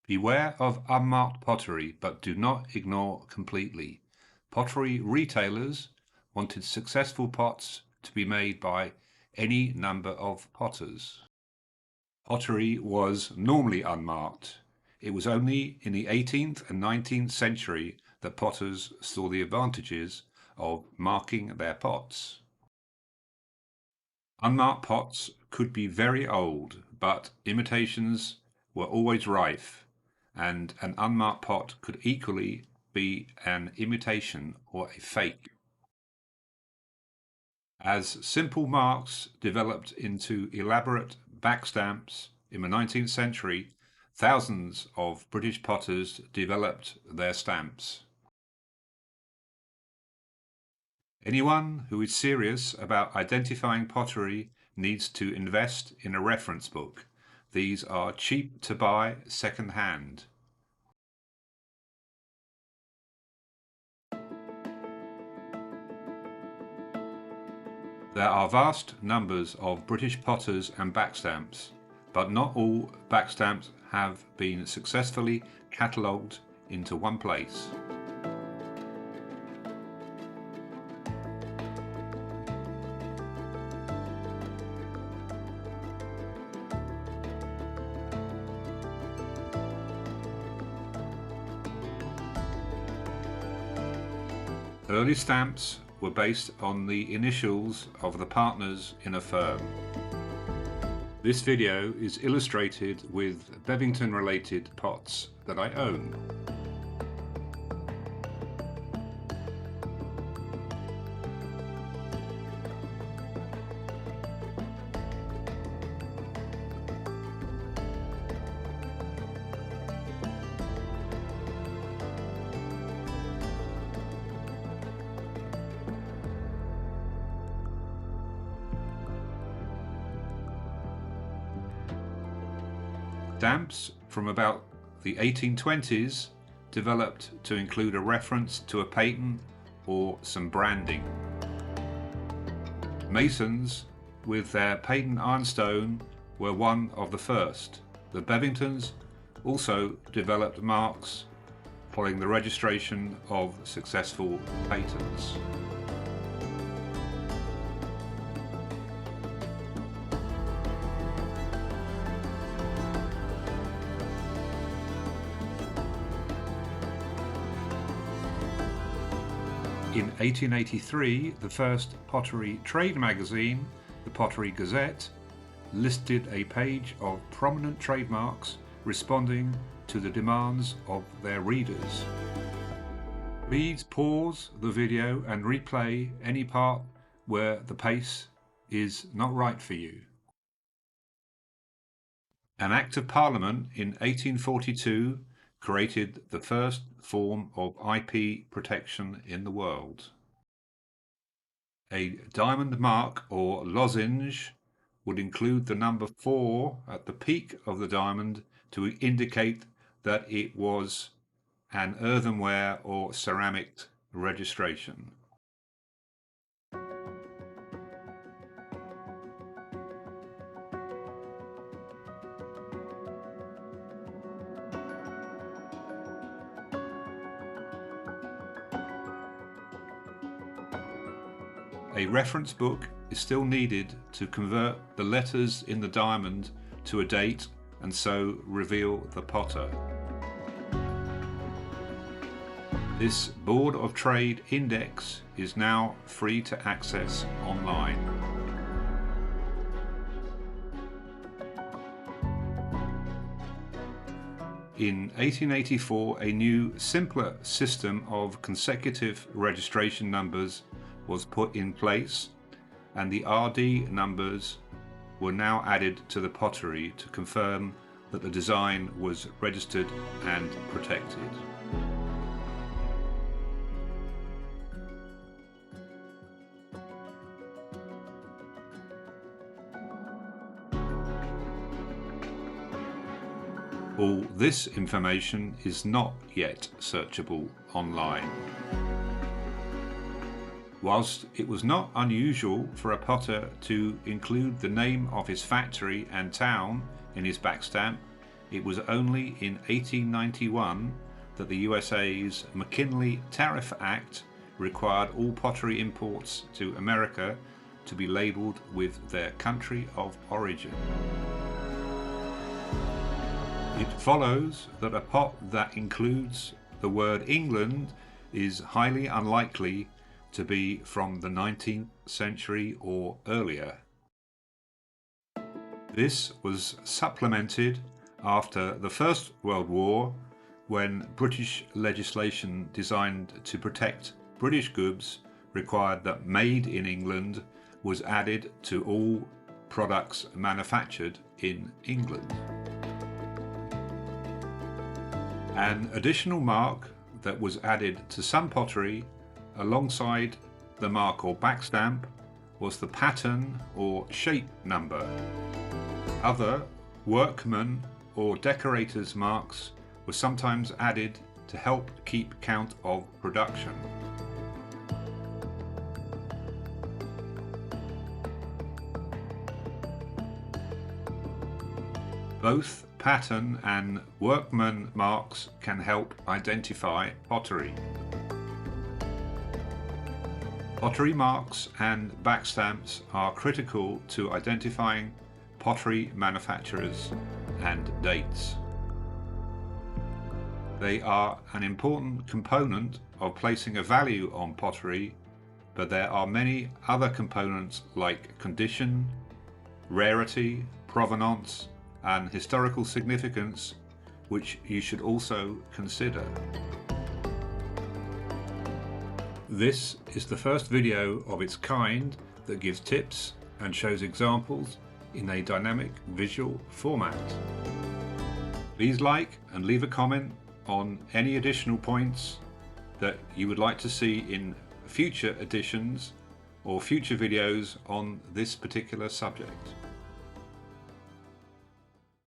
Beware of unmarked pottery, but do not ignore completely. Pottery retailers wanted successful pots to be made by any number of potters. Pottery was normally unmarked. It was only in the 18th and 19th century that potters saw the advantages of marking their pots. Unmarked pots could be very old, but imitations were always rife, and an unmarked pot could equally be an imitation or a fake. As simple marks developed into elaborate backstamps in the 19th century, thousands of British potters developed their stamps. Anyone who is serious about identifying pottery needs to invest in a reference book. These are cheap to buy second hand. There are vast numbers of British potters and backstamps, but not all backstamps have been successfully catalogued into one place. Early stamps were based on the initials of the partners in a firm. This video is illustrated with Bevington-related pots that I own. Stamps from about the 1820s developed to include a reference to a patent or some branding. Masons with their patent ironstone were one of the first. The Bevingtons also developed marks following the registration of successful patents. In 1883, the first pottery trade magazine, the Pottery Gazette, listed a page of prominent trademarks responding to the demands of their readers. Please pause the video and replay any part where the pace is not right for you. An Act of Parliament in 1842 created the first form of IP protection in the world. A diamond mark or lozenge would include the number 4 at the peak of the diamond to indicate that it was an earthenware or ceramic registration. A reference book is still needed to convert the letters in the diamond to a date and so reveal the potter. This Board of Trade index is now free to access online. In 1884, a new, simpler system of consecutive registration numbers was put in place, and the RD numbers were now added to the pottery to confirm that the design was registered and protected. All this information is not yet searchable online. Whilst it was not unusual for a potter to include the name of his factory and town in his backstamp, it was only in 1891 that the USA's McKinley Tariff Act required all pottery imports to America to be labelled with their country of origin. It follows that a pot that includes the word England is highly unlikely to be from the 19th century or earlier. This was supplemented after the First World War, when British legislation designed to protect British goods required that "Made in England" was added to all products manufactured in England. An additional mark that was added to some pottery alongside the mark or backstamp was the pattern or shape number. Other workman or decorator's marks were sometimes added to help keep count of production. Both pattern and workman marks can help identify pottery. Pottery marks and backstamps are critical to identifying pottery manufacturers and dates. They are an important component of placing a value on pottery, but there are many other components like condition, rarity, provenance, and historical significance which you should also consider. This is the first video of its kind that gives tips and shows examples in a dynamic visual format. Please like and leave a comment on any additional points that you would like to see in future editions or future videos on this particular subject.